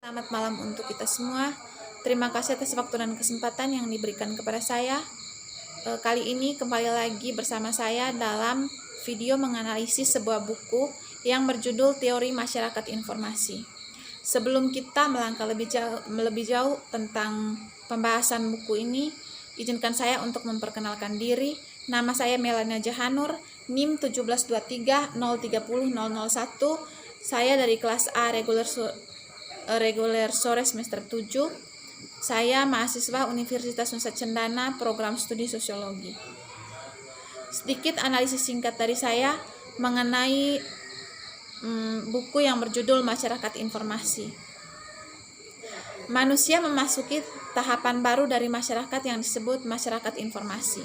Selamat malam untuk kita semua. Terima kasih atas waktu dan kesempatan yang diberikan kepada saya. Kali ini kembali lagi bersama saya dalam video menganalisis sebuah buku yang berjudul Teori Masyarakat Informasi. Sebelum kita melangkah lebih jauh tentang pembahasan buku ini, izinkan saya untuk memperkenalkan diri. Nama saya Melania Jahanur, NIM 1723 030 001. Saya dari kelas A reguler sore semester 7. Saya mahasiswa Universitas Nusa Cendana, program studi sosiologi. Sedikit analisis singkat dari saya mengenai buku yang berjudul Masyarakat Informasi. Manusia memasuki tahapan baru dari masyarakat yang disebut masyarakat informasi.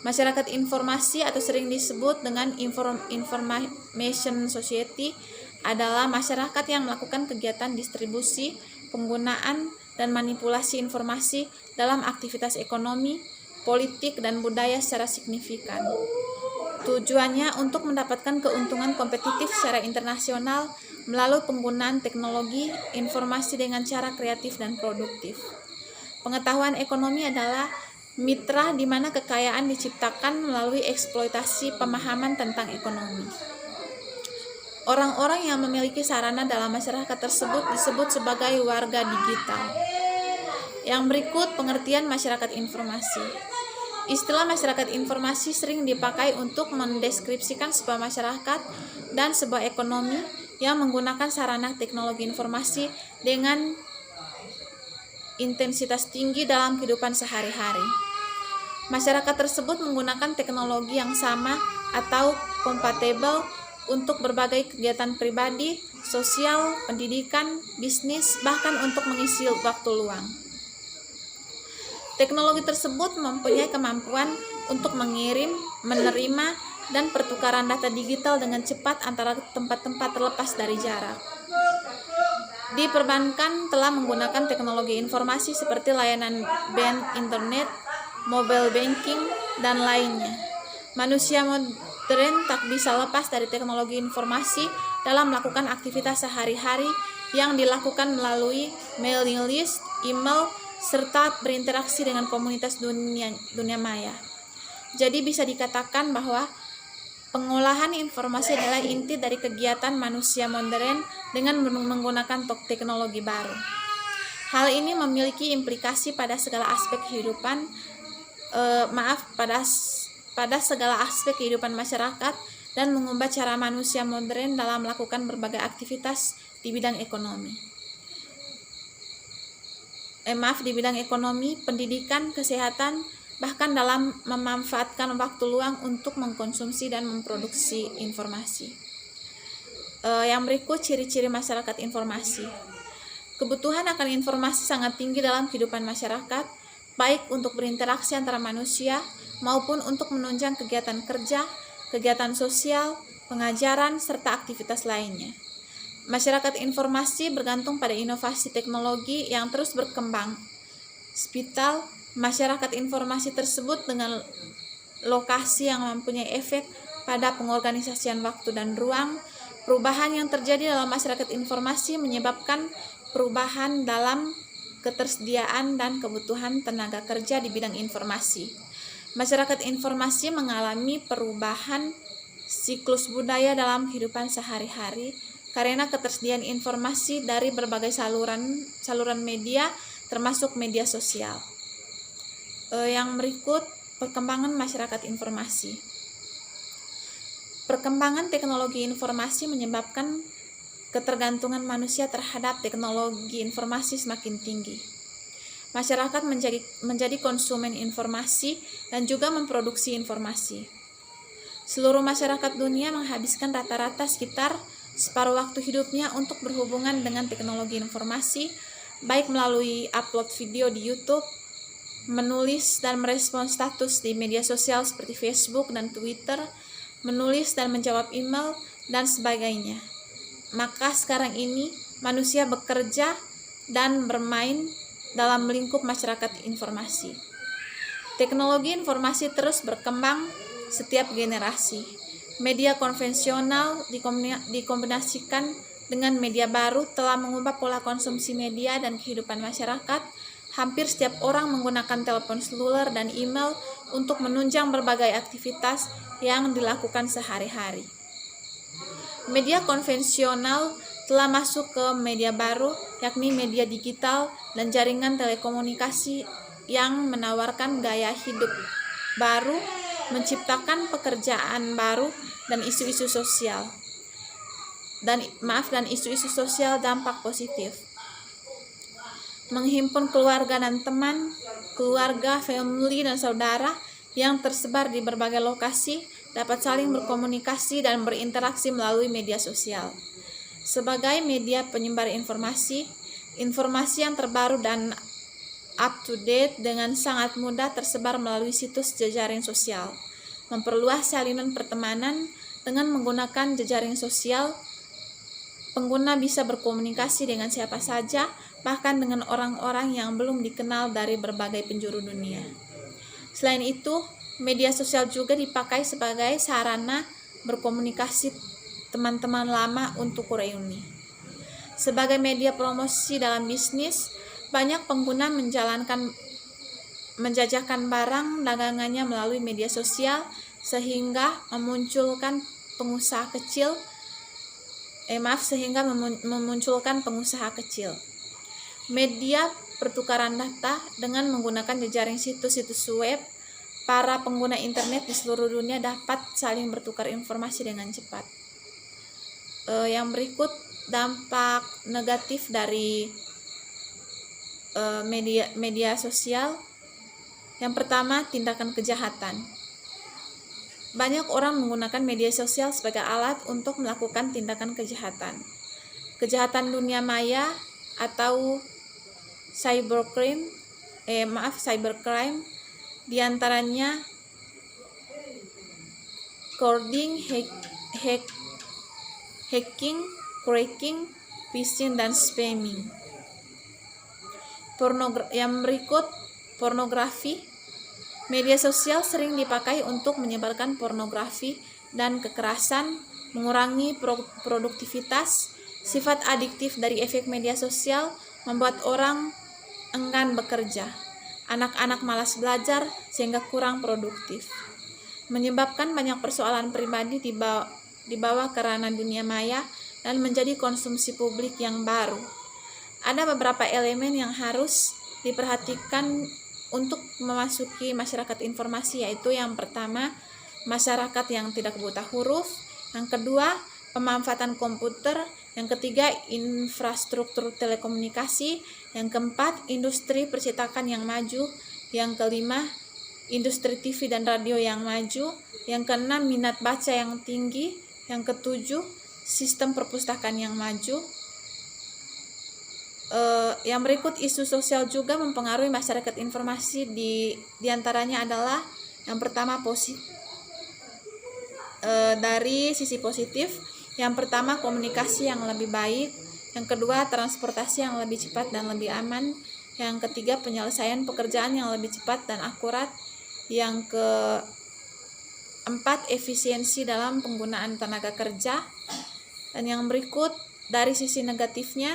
Masyarakat informasi atau sering disebut dengan information society adalah masyarakat yang melakukan kegiatan distribusi, penggunaan, dan manipulasi informasi dalam aktivitas ekonomi, politik, dan budaya secara signifikan. Tujuannya untuk mendapatkan keuntungan kompetitif secara internasional melalui penggunaan teknologi informasi dengan cara kreatif dan produktif. Pengetahuan ekonomi adalah mitra di mana kekayaan diciptakan melalui eksploitasi pemahaman tentang ekonomi. Orang-orang yang memiliki sarana dalam masyarakat tersebut disebut sebagai warga digital. Yang berikut pengertian masyarakat informasi. Istilah masyarakat informasi sering dipakai untuk mendeskripsikan sebuah masyarakat dan sebuah ekonomi yang menggunakan sarana teknologi informasi dengan intensitas tinggi dalam kehidupan sehari-hari. Masyarakat tersebut menggunakan teknologi yang sama atau kompatibel untuk berbagai kegiatan pribadi, sosial, pendidikan, bisnis, bahkan untuk mengisi waktu luang. Teknologi tersebut mempunyai kemampuan untuk mengirim, menerima, dan pertukaran data digital dengan cepat antara tempat-tempat terlepas dari jarak. Di perbankan telah menggunakan teknologi informasi seperti layanan bank internet, mobile banking, dan lainnya. Manusia modern tak bisa lepas dari teknologi informasi dalam melakukan aktivitas sehari-hari yang dilakukan melalui mailing list, email, serta berinteraksi dengan komunitas dunia maya. Jadi bisa dikatakan bahwa pengolahan informasi adalah inti dari kegiatan manusia modern dengan menggunakan teknologi baru. Hal ini memiliki implikasi pada segala aspek kehidupan, pada segala aspek kehidupan masyarakat dan mengubah cara manusia modern dalam melakukan berbagai aktivitas di bidang ekonomi. Di bidang ekonomi, pendidikan, kesehatan, bahkan dalam memanfaatkan waktu luang untuk mengkonsumsi dan memproduksi informasi. Yang berikut ciri-ciri masyarakat informasi. Kebutuhan akan informasi sangat tinggi dalam kehidupan masyarakat, baik untuk berinteraksi antara manusia maupun untuk menunjang kegiatan kerja, kegiatan sosial, pengajaran, serta aktivitas lainnya. Masyarakat informasi bergantung pada inovasi teknologi yang terus berkembang. Spital, masyarakat informasi tersebut dengan lokasi yang mempunyai efek pada pengorganisasian waktu dan ruang. Perubahan yang terjadi dalam masyarakat informasi menyebabkan perubahan dalam ketersediaan dan kebutuhan tenaga kerja di bidang informasi. Masyarakat informasi mengalami perubahan siklus budaya dalam kehidupan sehari-hari karena ketersediaan informasi dari berbagai saluran media termasuk media sosial. Yang berikut perkembangan masyarakat informasi. Perkembangan teknologi informasi menyebabkan ketergantungan manusia terhadap teknologi informasi semakin tinggi. Masyarakat menjadi konsumen informasi dan juga memproduksi informasi. Seluruh masyarakat dunia menghabiskan rata-rata sekitar separuh waktu hidupnya untuk berhubungan dengan teknologi informasi, baik melalui upload video di YouTube, menulis dan merespon status di media sosial seperti Facebook dan Twitter, menulis dan menjawab email, dan sebagainya. Maka sekarang ini manusia bekerja dan bermain dalam lingkup masyarakat informasi. Teknologi informasi terus berkembang setiap generasi. Media konvensional dikombinasikan dengan media baru telah mengubah pola konsumsi media dan kehidupan masyarakat. Hampir setiap orang menggunakan telepon seluler dan email untuk menunjang berbagai aktivitas yang dilakukan sehari-hari. Media konvensional telah masuk ke media baru, yakni media digital dan jaringan telekomunikasi yang menawarkan gaya hidup baru, menciptakan pekerjaan baru dan isu-isu sosial. Dan isu-isu sosial dampak positif. Menghimpun keluarga dan teman, keluarga, family, dan saudara yang tersebar di berbagai lokasi dapat saling berkomunikasi dan berinteraksi melalui media sosial. Sebagai media penyebar informasi yang terbaru dan up to date dengan sangat mudah tersebar melalui situs jejaring sosial. Memperluas salinan pertemanan dengan menggunakan jejaring sosial, pengguna bisa berkomunikasi dengan siapa saja, bahkan dengan orang-orang yang belum dikenal dari berbagai penjuru dunia. Selain itu, media sosial juga dipakai sebagai sarana berkomunikasi teman-teman lama untuk reuni. Sebagai media promosi dalam bisnis, banyak pengguna menjajakan barang dagangannya melalui media sosial sehingga memunculkan pengusaha kecil. Media pertukaran data dengan menggunakan jejaring situs-situs web, para pengguna internet di seluruh dunia dapat saling bertukar informasi dengan cepat. Yang berikut dampak negatif dari media sosial. Yang pertama, tindakan kejahatan. Banyak orang menggunakan media sosial sebagai alat untuk melakukan tindakan kejahatan. Kejahatan dunia maya atau cybercrime, diantaranya coding, hacking, cracking, phishing, dan spamming. Yang berikut, pornografi. Media sosial sering dipakai untuk menyebarkan pornografi dan kekerasan, mengurangi produktivitas. Sifat adiktif dari efek media sosial membuat orang enggan bekerja. Anak-anak malas belajar sehingga kurang produktif. Menyebabkan banyak persoalan pribadi dibawa ke ranah dunia maya dan menjadi konsumsi publik yang baru. Ada beberapa elemen yang harus diperhatikan untuk memasuki masyarakat informasi, yaitu yang pertama, masyarakat yang tidak buta huruf, yang kedua, pemanfaatan komputer, yang ketiga, infrastruktur telekomunikasi, yang keempat, industri percetakan yang maju, yang kelima, industri TV dan radio yang maju, yang keenam, minat baca yang tinggi, yang ketujuh, sistem perpustakaan yang maju. Yang berikut, isu sosial juga mempengaruhi masyarakat informasi, diantaranya adalah yang pertama dari sisi positif. Yang pertama, komunikasi yang lebih baik. Yang kedua, transportasi yang lebih cepat dan lebih aman. Yang ketiga, penyelesaian pekerjaan yang lebih cepat dan akurat. Yang keempat, efisiensi dalam penggunaan tenaga kerja. Dan yang berikut, dari sisi negatifnya,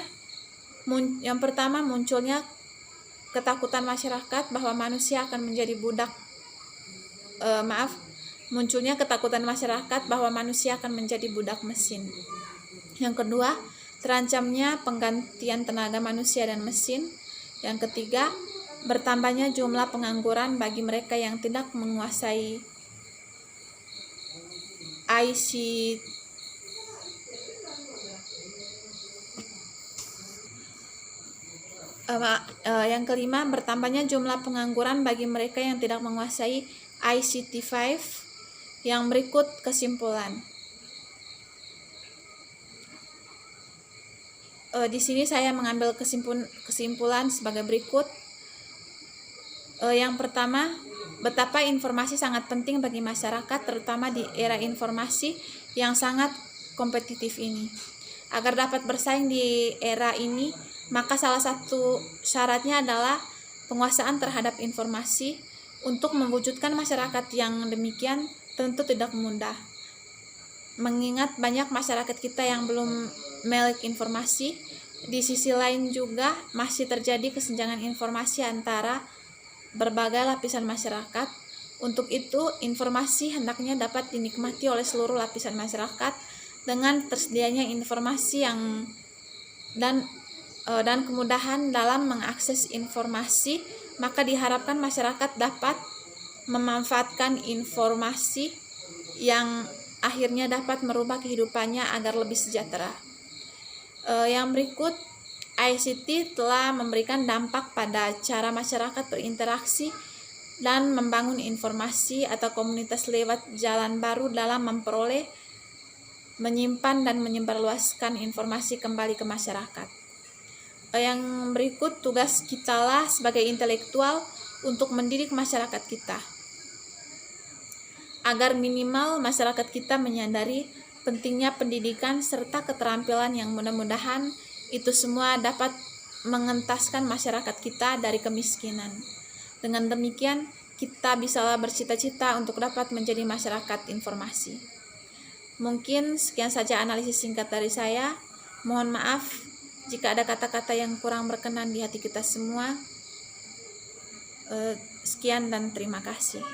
yang pertama, munculnya ketakutan masyarakat bahwa manusia akan menjadi munculnya ketakutan masyarakat bahwa manusia akan menjadi budak mesin. Yang kedua, terancamnya penggantian tenaga manusia dan mesin. Yang ketiga, bertambahnya jumlah pengangguran bagi mereka yang tidak menguasai ICT. Yang kelima, bertambahnya jumlah pengangguran bagi mereka yang tidak menguasai ICT 5. Yang berikut kesimpulan. Di sini saya mengambil kesimpulan sebagai berikut. Yang pertama, betapa informasi sangat penting bagi masyarakat, terutama di era informasi yang sangat kompetitif ini. Agar dapat bersaing di era ini, maka salah satu syaratnya adalah penguasaan terhadap informasi. Untuk mewujudkan masyarakat yang demikian tentu tidak mudah. mengingat banyak masyarakat kita yang belum melek informasi. Di sisi lain juga masih terjadi kesenjangan informasi antara berbagai lapisan masyarakat. Untuk itu, informasi hendaknya dapat dinikmati oleh seluruh lapisan masyarakat dengan tersedianya informasi dan kemudahan dalam mengakses informasi, maka diharapkan masyarakat dapat memanfaatkan informasi yang akhirnya dapat merubah kehidupannya agar lebih sejahtera. Yang berikut, ICT telah memberikan dampak pada cara masyarakat berinteraksi dan membangun informasi atau komunitas lewat jalan baru dalam memperoleh, menyimpan, dan menyebarluaskan informasi kembali ke masyarakat. Yang berikut, tugas kita lah sebagai intelektual untuk mendidik masyarakat kita, agar minimal masyarakat kita menyadari pentingnya pendidikan serta keterampilan yang mudah-mudahan itu semua dapat mengentaskan masyarakat kita dari kemiskinan. Dengan demikian, kita bisalah bercita-cita untuk dapat menjadi masyarakat informasi. Mungkin sekian saja analisis singkat dari saya. Mohon maaf jika ada kata-kata yang kurang berkenan di hati kita semua. Sekian dan terima kasih.